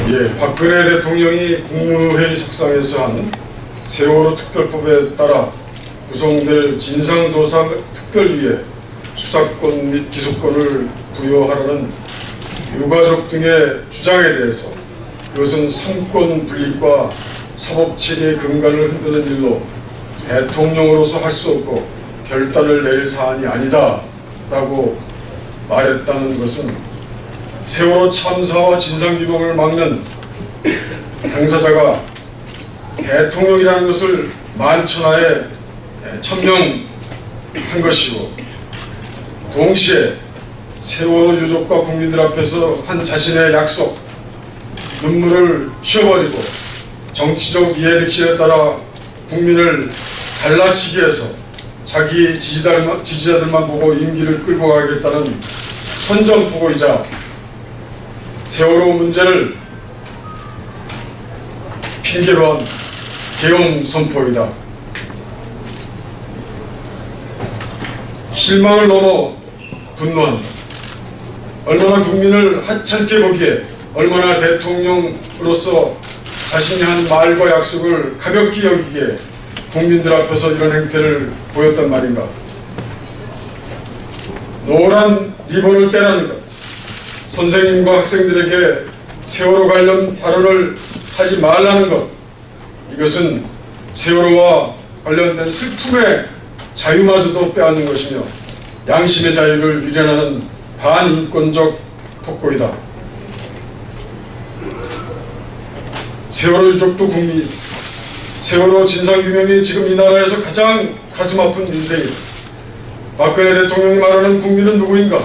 예, 박근혜 대통령이 국무회의 석상에서 한 세월호 특별법에 따라 구성될 진상조사 특별위에 수사권 및 기소권을 부여하라는 유가족 등의 주장에 대해서 그것은 상권 분립과 사법체계의 근간을 흔드는 일로 대통령으로서 할 수 없고 결단을 내릴 사안이 아니다 라고 말했다는 것은 세월호 참사와 진상규명을 막는 당사자가 대통령이라는 것을 만천하에 천명한 것이고, 동시에 세월호 유족과 국민들 앞에서 한 자신의 약속, 눈물을 쉬어버리고 정치적 이해득실에 따라 국민을 갈라치기 위해서 자기 지지자들만 보고 임기를 끌고 가겠다는 선전포고이자 세월호 문제를 핑계로 한 계엄 선포이다. 실망을 넘어 분노한다. 얼마나 국민을 하찮게 보기에, 얼마나 대통령으로서 자신이 한 말과 약속을 가볍게 여기기에 국민들 앞에서 이런 행태를 보였단 말인가. 노란 리본을 떼라는 것, 선생님과 학생들에게 세월호 관련 발언을 하지 말라는 것, 이것은 세월호와 관련된 슬픔의 자유마저도 빼앗는 것이며 양심의 자유를 유린하는 반인권적 폭거이다. 세월호 유족도 국민, 세월호 진상규명이 지금 이 나라에서 가장 가슴 아픈 민생이다. 박근혜 대통령이 말하는 국민은 누구인가?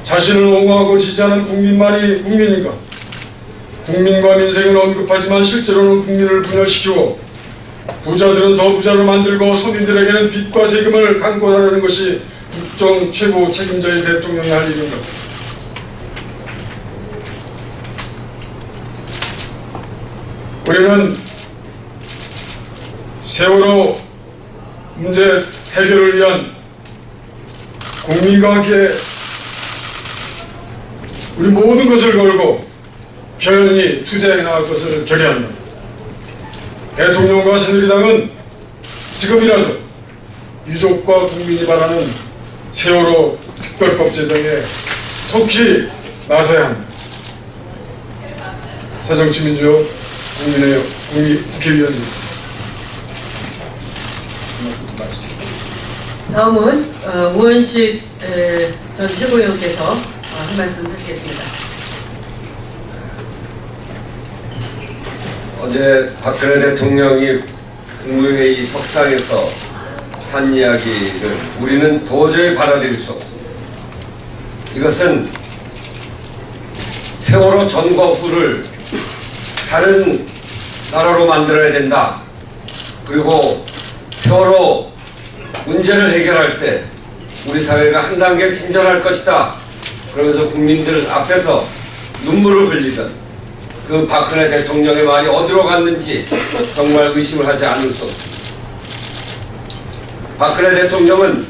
자신을 옹호하고 지지하는 국민만이 국민인가? 국민과 민생을 언급하지만 실제로는 국민을 분열시키고 부자들은 더 부자로 만들고 서민들에게는 빚과 세금을 강권하려는 것이 국정 최고 책임자의 대통령이 할 일인가? 우리는 세월호 문제 해결을 위한 국민과 함께 우리 모든 것을 걸고 결연히 투쟁해 나갈 것을 결의합니다. 대통령과 새누리당은 지금이라도 유족과 국민이 바라는 세월호 특별법 제정에 속히 나서야 합니다. 새정치민주연합 국회의원입니다. 다음은 우원식 전 최고위원께서 한 말씀 하시겠습니다. 어제 박근혜 대통령이 국무회의 석상에서 한 이야기를 우리는 도저히 받아들일 수 없습니다. 이것은 세월호 전과 후를 다른 나라로 만들어야 된다. 그리고 세월호 문제를 해결할 때 우리 사회가 한 단계 진전할 것이다. 그러면서 국민들 앞에서 눈물을 흘리던 그 박근혜 대통령의 말이 어디로 갔는지 정말 의심을 하지 않을 수 없습니다. 박근혜 대통령은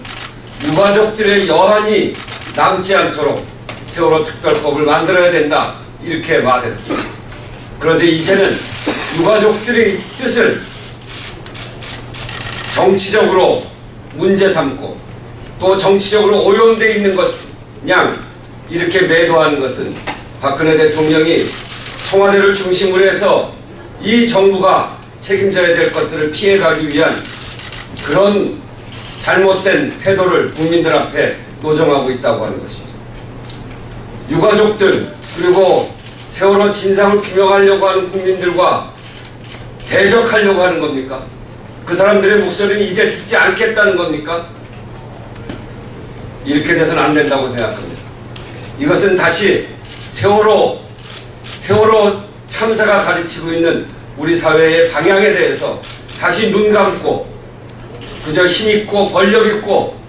유가족들의 여한이 남지 않도록 세월호 특별법을 만들어야 된다 이렇게 말했습니다. 그런데 이제는 유가족들의 뜻을 정치적으로 문제 삼고 또 정치적으로 오염되어 있는 것냥 이렇게 매도하는 것은 박근혜 대통령이 청와대를 중심으로 해서 이 정부가 책임져야 될 것들을 피해가기 위한 그런 잘못된 태도를 국민들 앞에 노정하고 있다고 하는 것입니다. 유가족들 그리고 세월호 진상을 규명하려고 하는 국민들과 대적하려고 하는 겁니까? 그 사람들의 목소리는 이제 듣지 않겠다는 겁니까? 이렇게 돼서는 안 된다고 생각합니다. 이것은 다시 세월호 참사가 가르치고 있는 우리 사회의 방향에 대해서 다시 눈 감고 그저 힘있고 권력있고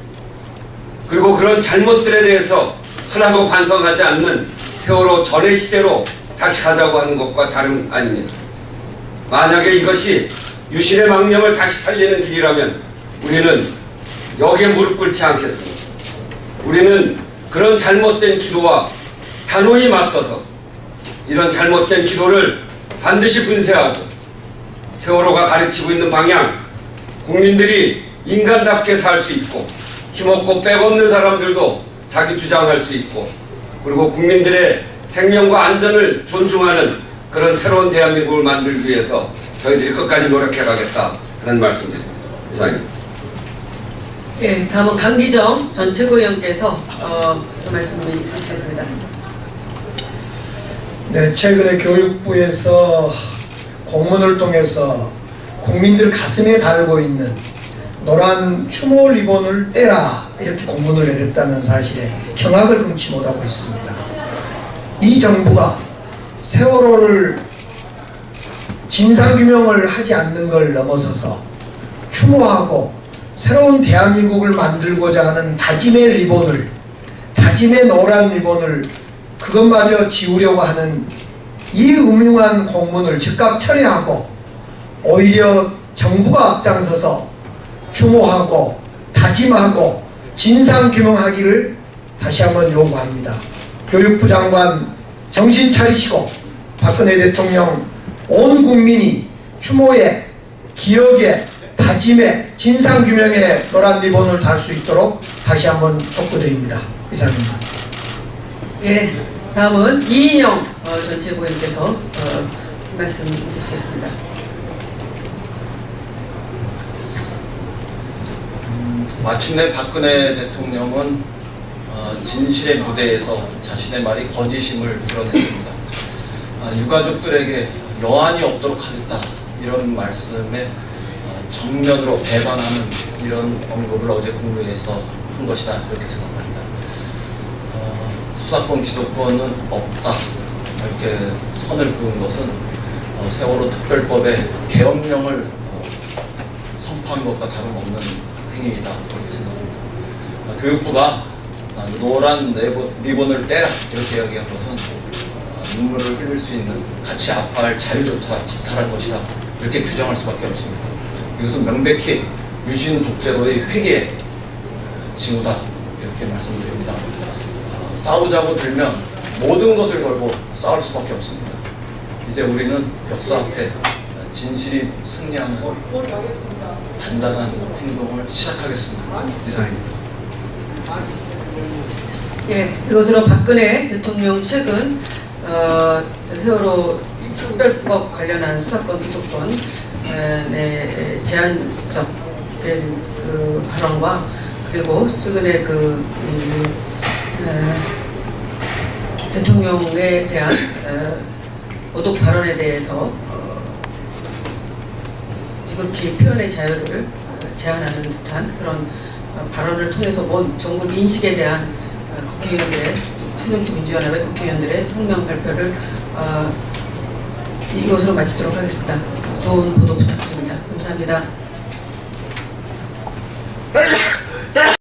그리고 그런 잘못들에 대해서 하나도 반성하지 않는 세월호 전의 시대로 다시 가자고 하는 것과 다름 아닙니다. 만약에 이것이 유신의 망령을 다시 살리는 길이라면 우리는 여기에 무릎 꿇지 않겠습니다. 우리는 그런 잘못된 기도와 단호히 맞서서 이런 잘못된 기도를 반드시 분쇄하고 세월호가 가르치고 있는 방향, 국민들이 인간답게 살 수 있고 힘없고 빽없는 사람들도 자기 주장할 수 있고 그리고 국민들의 생명과 안전을 존중하는 그런 새로운 대한민국을 만들기 위해서 저희들이 끝까지 노력해 가겠다 그런 말씀드립니다. 이상입니다. 예, 다음은 강기정 전 최고위원께서 말씀을 주시겠습니다. 네, 최근에 교육부에서 공문을 통해서 국민들 가슴에 달고 있는 노란 추모 리본을 떼라 이렇게 공문을 내렸다는 사실에 경악을 금치 못하고 있습니다. 이 정부가 세월호를 진상규명을 하지 않는 걸 넘어서서 추모하고 새로운 대한민국을 만들고자 하는 다짐의 리본을, 다짐의 노란 리본을 그것마저 지우려고 하는 이 음흉한 공문을 즉각 철회하고 오히려 정부가 앞장서서 추모하고 다짐하고 진상규명하기를 다시 한번 요구합니다. 교육부 장관 정신 차리시고 박근혜 대통령 온 국민이 추모에, 기억에, 다짐에, 진상규명에 노란 리본을 달 수 있도록 다시 한번 촉구드립니다. 이상입니다. 예, 다음은 이인영 전 최고위원께서 말씀 주시겠습니다. 마침내 박근혜 대통령은 진실의 무대에서 자신의 말이 거짓임을 드러냈습니다. 유가족들에게 여한이 없도록 하겠다 이런 말씀에 정면으로 배반하는 이런 언급을 어제 국무회의에서 한 것이다 이렇게 생각합니다. 수사권 기소권은 없다 이렇게 선을 그은 것은 세월호 특별법의 계엄령을 선포한 것과 다름없는 행위이다 이렇게 생각합니다. 교육부가 노란 리본을 떼라 이렇게 이야기한 것은 눈물을 흘릴 수 있는 같이 아파할 자유조차 박탈한 것이다 이렇게 규정할 수밖에 없습니다. 이것은 명백히 유신 독재로의 회기의 징후다 이렇게 말씀드립니다. 싸우자고 들면 모든 것을 걸고 싸울 수밖에 없습니다. 이제 우리는 역사 앞에 진실이 승리하는 단단한 행동을 시작하겠습니다. 이상입니다. 예, 이것으로 박근혜 대통령 최근 세월호 특별법 관련한 수사권 기소권 제한적 그 발언과 그리고 최근에 대통령에 대한 모독 발언에 대해서 지극히 표현의 자유를 제한하는 듯한 그런 발언을 통해서 전국 인식에 대한 국회의원들의 새정치민주연합의 국회의원들의 성명 발표를 이것으로 마치도록 하겠습니다. 좋은 보도 부탁드립니다. 감사합니다.